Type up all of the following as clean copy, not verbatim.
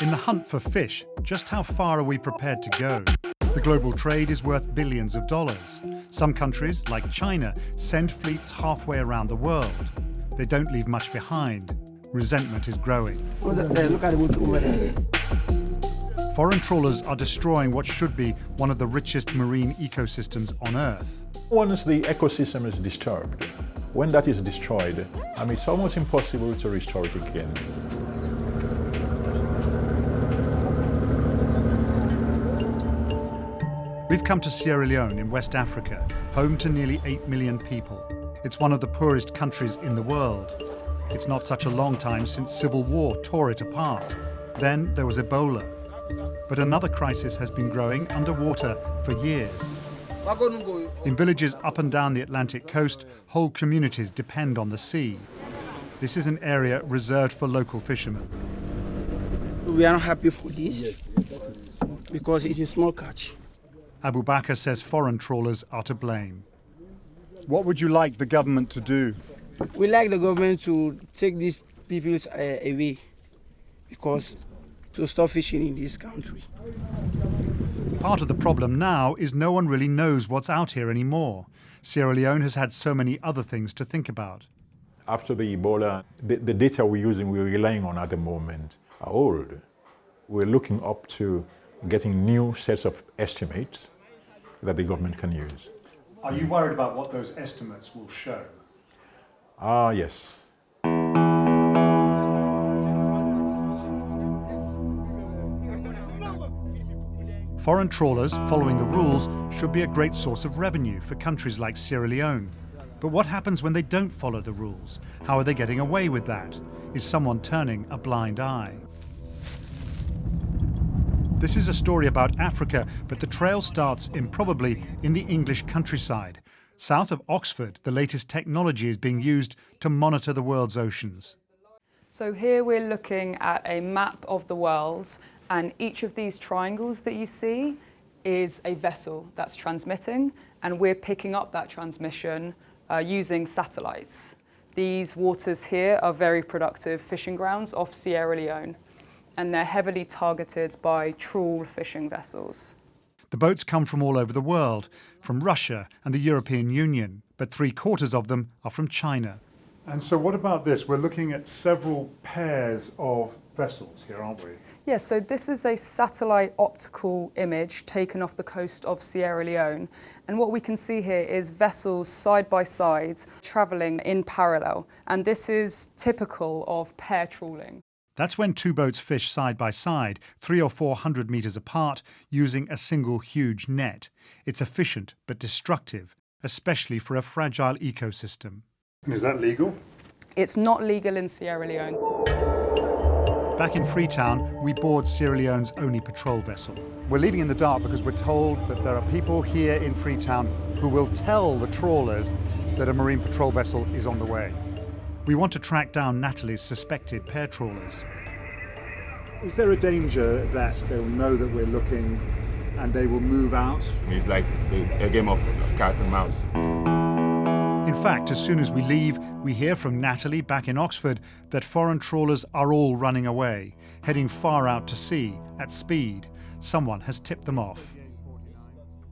In the hunt for fish, just how far are we prepared to go? The global trade is worth billions of dollars. Some countries, like China, send fleets halfway around the world. They don't leave much behind. Resentment is growing. Look at the boat over there. Foreign trawlers are destroying what should be one of the richest marine ecosystems on Earth. Once the ecosystem is disturbed, when that is destroyed, it's almost impossible to restore it again. We've come to Sierra Leone in West Africa, home to nearly 8 million people. It's one of the poorest countries in the world. It's not such a long time since civil war tore it apart. Then there was Ebola. But another crisis has been growing underwater for years. In villages up and down the Atlantic coast, whole communities depend on the sea. This is an area reserved for local fishermen. We are not happy for this because it is small catch. Abu Bakr says foreign trawlers are to blame. What would you like the government to do? We like the government to take these people away because to stop fishing in this country. Part of the problem now is no one really knows what's out here anymore. Sierra Leone has had so many other things to think about. After the Ebola, the data we're relying on at the moment are old. We're looking up to getting new sets of estimates that the government can use. Are you worried about what those estimates will show? Yes. Foreign trawlers, following the rules, should be a great source of revenue for countries like Sierra Leone. But what happens when they don't follow the rules? How are they getting away with that? Is someone turning a blind eye? This is a story about Africa, but the trail starts improbably in the English countryside. South of Oxford, the latest technology is being used to monitor the world's oceans. So here we're looking at a map of the world, and each of these triangles that you see is a vessel that's transmitting, and we're picking up that transmission using satellites. These waters here are very productive fishing grounds off Sierra Leone, and they're heavily targeted by trawl fishing vessels. The boats come from all over the world, from Russia and the European Union, but 3/4 of them are from China. And so what about this? We're looking at several pairs of vessels here, aren't we? Yes, so this is a satellite optical image taken off the coast of Sierra Leone. And what we can see here is vessels side by side travelling in parallel. And this is typical of pair trawling. That's when two boats fish side by side, 300 or 400 metres apart, using a single huge net. It's efficient but destructive, especially for a fragile ecosystem. And is that legal? It's not legal in Sierra Leone. Back in Freetown, we board Sierra Leone's only patrol vessel. We're leaving in the dark because we're told that there are people here in Freetown who will tell the trawlers that a marine patrol vessel is on the way. We want to track down Natalie's suspected pair trawlers. Is there a danger that they'll know that we're looking and they will move out? It's like a game of cat and mouse. In fact, as soon as we leave, we hear from Natalie back in Oxford that foreign trawlers are all running away, heading far out to sea at speed. Someone has tipped them off.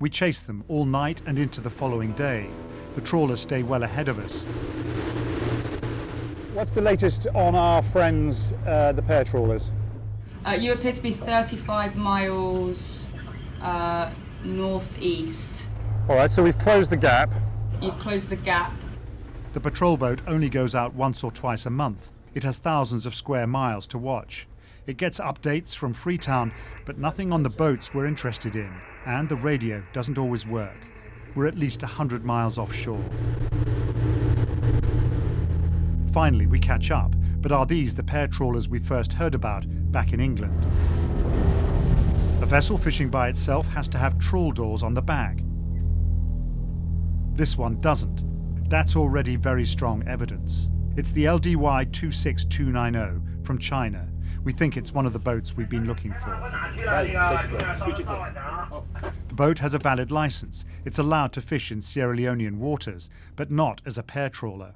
We chase them all night and into the following day. The trawlers stay well ahead of us. What's the latest on our friends, the pair trawlers? You appear to be 35 miles northeast. All right, so we've closed the gap. You've closed the gap. The patrol boat only goes out once or twice a month. It has thousands of square miles to watch. It gets updates from Freetown, but nothing on the boats we're interested in. And the radio doesn't always work. We're at least 100 miles offshore. Finally, we catch up. But are these the pair trawlers we first heard about back in England? A vessel fishing by itself has to have trawl doors on the back. This one doesn't. That's already very strong evidence. It's the LDY 26290 from China. We think it's one of the boats we've been looking for. The boat has a valid license. It's allowed to fish in Sierra Leonean waters, but not as a pair trawler.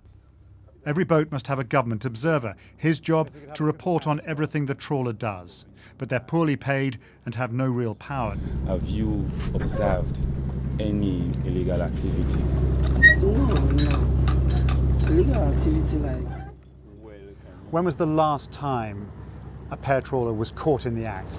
Every boat must have a government observer. His job to report on everything the trawler does. But they're poorly paid and have no real power. Have you observed any illegal activity? No. Illegal activity like. When was the last time a pear trawler was caught in the act?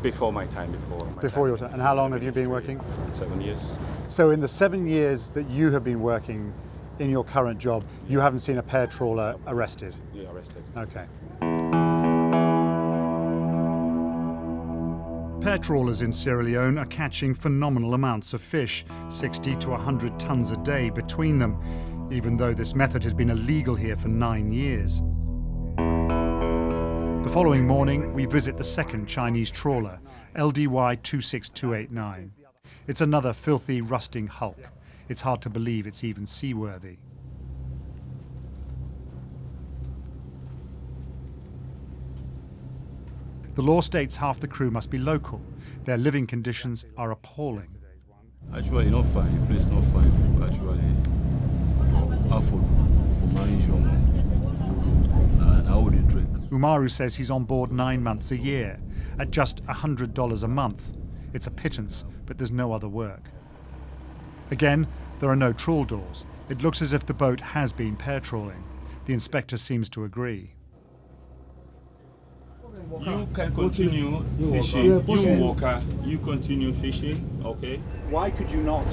Before my time. Before your time. And how long have you been working? 7 years. So in the 7 years that you have been working in your current job, you haven't seen a pear trawler arrested? Yeah, arrested. Okay. Pear trawlers in Sierra Leone are catching phenomenal amounts of fish, 60 to 100 tons a day between them, even though this method has been illegal here for 9 years. The following morning, we visit the second Chinese trawler, LDY 26289. It's another filthy, rusting hulk. It's hard to believe it's even seaworthy. The law states half the crew must be local. Their living conditions are appalling. Actually, not fine. The place not fine. Actually, afford for marriage and how would you drink? Umaru says he's on board 9 months a year, at just $100 a month. It's a pittance, but there's no other work. Again, there are no trawl doors. It looks as if the boat has been pear trawling. The inspector seems to agree. You can continue fishing. You walker, you continue fishing, okay? Why could you not,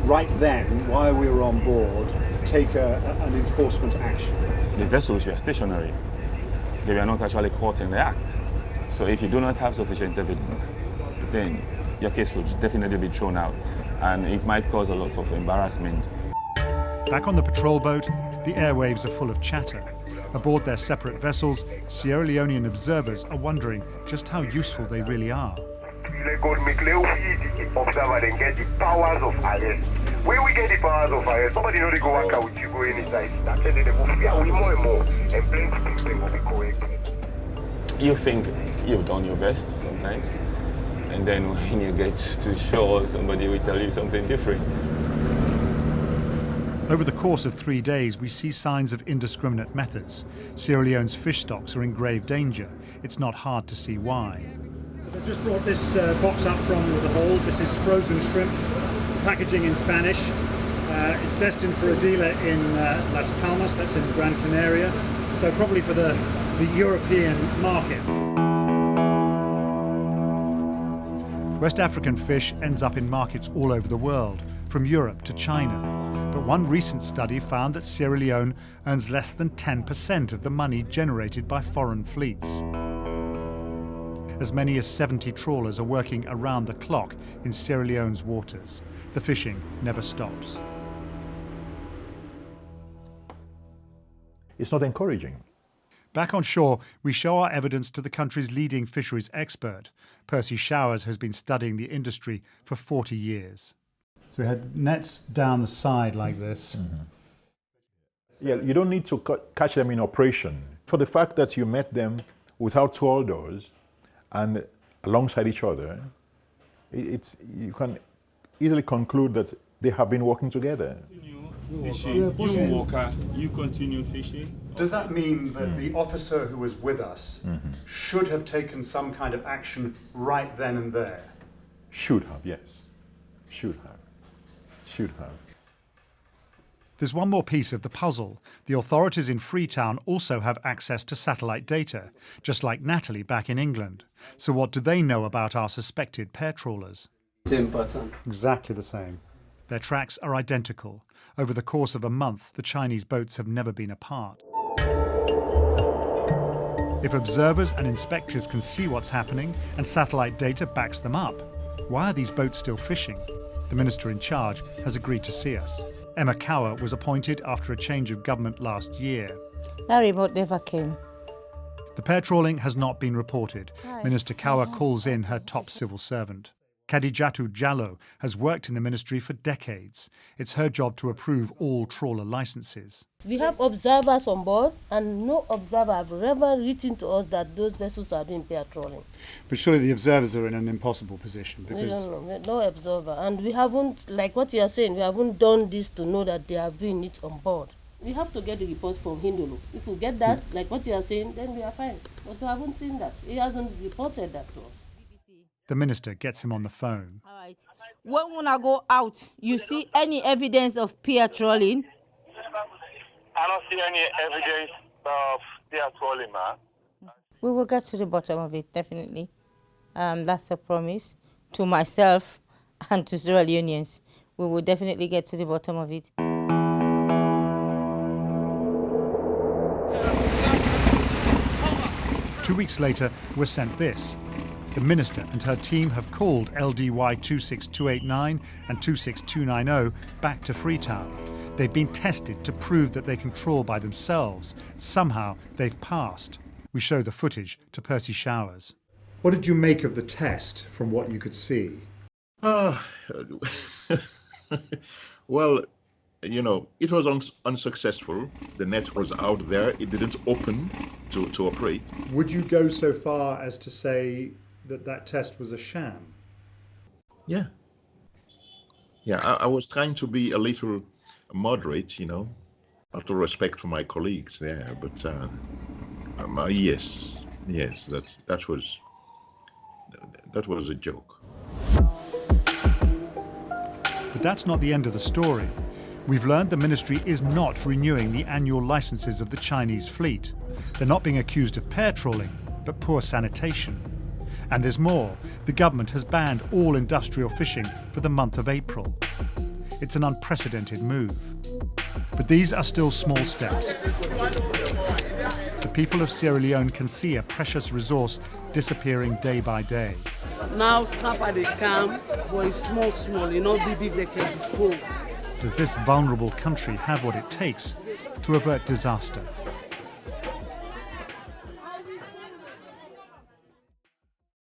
right then, while we were on board, take an enforcement action? The vessels were stationary. They were not actually caught in the act. So if you do not have sufficient evidence, then your case will definitely be thrown out, and it might cause a lot of embarrassment. Back on the patrol boat, the airwaves are full of chatter. Aboard their separate vessels, Sierra Leonean observers are wondering just how useful they really are. Observer and get the powers of arrest. When we get the powers of arrest, somebody know they go work out with you, go inside, start telling them, we more and more, and plenty will be correct. You think you've done your best sometimes, and then when you get to shore, somebody will tell you something different. Over the course of 3 days, we see signs of indiscriminate methods. Sierra Leone's fish stocks are in grave danger. It's not hard to see why. I've just brought this box up from the hold. This is frozen shrimp, packaging in Spanish. It's destined for a dealer in Las Palmas, that's in Gran Canaria, so probably for the European market. West African fish ends up in markets all over the world, from Europe to China. But one recent study found that Sierra Leone earns less than 10% of the money generated by foreign fleets. As many as 70 trawlers are working around the clock in Sierra Leone's waters. The fishing never stops. It's not encouraging. Back on shore, we show our evidence to the country's leading fisheries expert. Percy Showers has been studying the industry for 40 years. So we had nets down the side like this. Mm-hmm. Yeah, you don't need to catch them in operation. For the fact that you met them without trawl doors and alongside each other, you can easily conclude that they have been working together. Fishing, you walker, you continue fishing. Does that mean that the officer who was with us should have taken some kind of action right then and there? Should have, yes. Should have. Should have. There's one more piece of the puzzle. The authorities in Freetown also have access to satellite data, just like Natalie back in England. So what do they know about our suspected pear trawlers? Same pattern. Exactly the same. Their tracks are identical. Over the course of a month, the Chinese boats have never been apart. If observers and inspectors can see what's happening and satellite data backs them up, why are these boats still fishing? The minister in charge has agreed to see us. Emma Cower was appointed after a change of government last year. That report never came. The pear trawling has not been reported. Minister Cower calls in her top civil servant. Khadijatu Jallo has worked in the ministry for decades. It's her job to approve all trawler licenses. We have observers on board, and no observer have ever written to us that those vessels are doing pear trawling. But surely the observers are in an impossible position because... We don't know, no observer. And we haven't, like what you are saying, we haven't done this to know that they are doing it on board. We have to get the report from Hindulu. If we get that, like what you are saying, then we are fine. But we haven't seen that. He hasn't reported that to us. The minister gets him on the phone. All right. When I go out, you see any evidence of peer trolling? I don't see any evidence of peer trolling, man. We will get to the bottom of it, definitely. That's a promise to myself and to Sierra Leoneans. We will definitely get to the bottom of it. 2 weeks later, we're sent this. The minister and her team have called LDY 26289 and 26290 back to Freetown. They've been tested to prove that they can trawl by themselves. Somehow, they've passed. We show the footage to Percy Showers. What did you make of the test from what you could see? Well, you know, it was unsuccessful. The net was out there. It didn't open to operate. Would you go so far as to say that that test was a sham? Yeah. Yeah, I was trying to be a little moderate, you know, out of respect for my colleagues there. But yes, that was a joke. But that's not the end of the story. We've learned the ministry is not renewing the annual licenses of the Chinese fleet. They're not being accused of pair trawling, but poor sanitation. And there's more. The government has banned all industrial fishing for the month of April. It's an unprecedented move. But these are still small steps. The people of Sierra Leone can see a precious resource disappearing day by day. Now snapper they come, but it's small, you know, big they can be full. Does this vulnerable country have what it takes to avert disaster?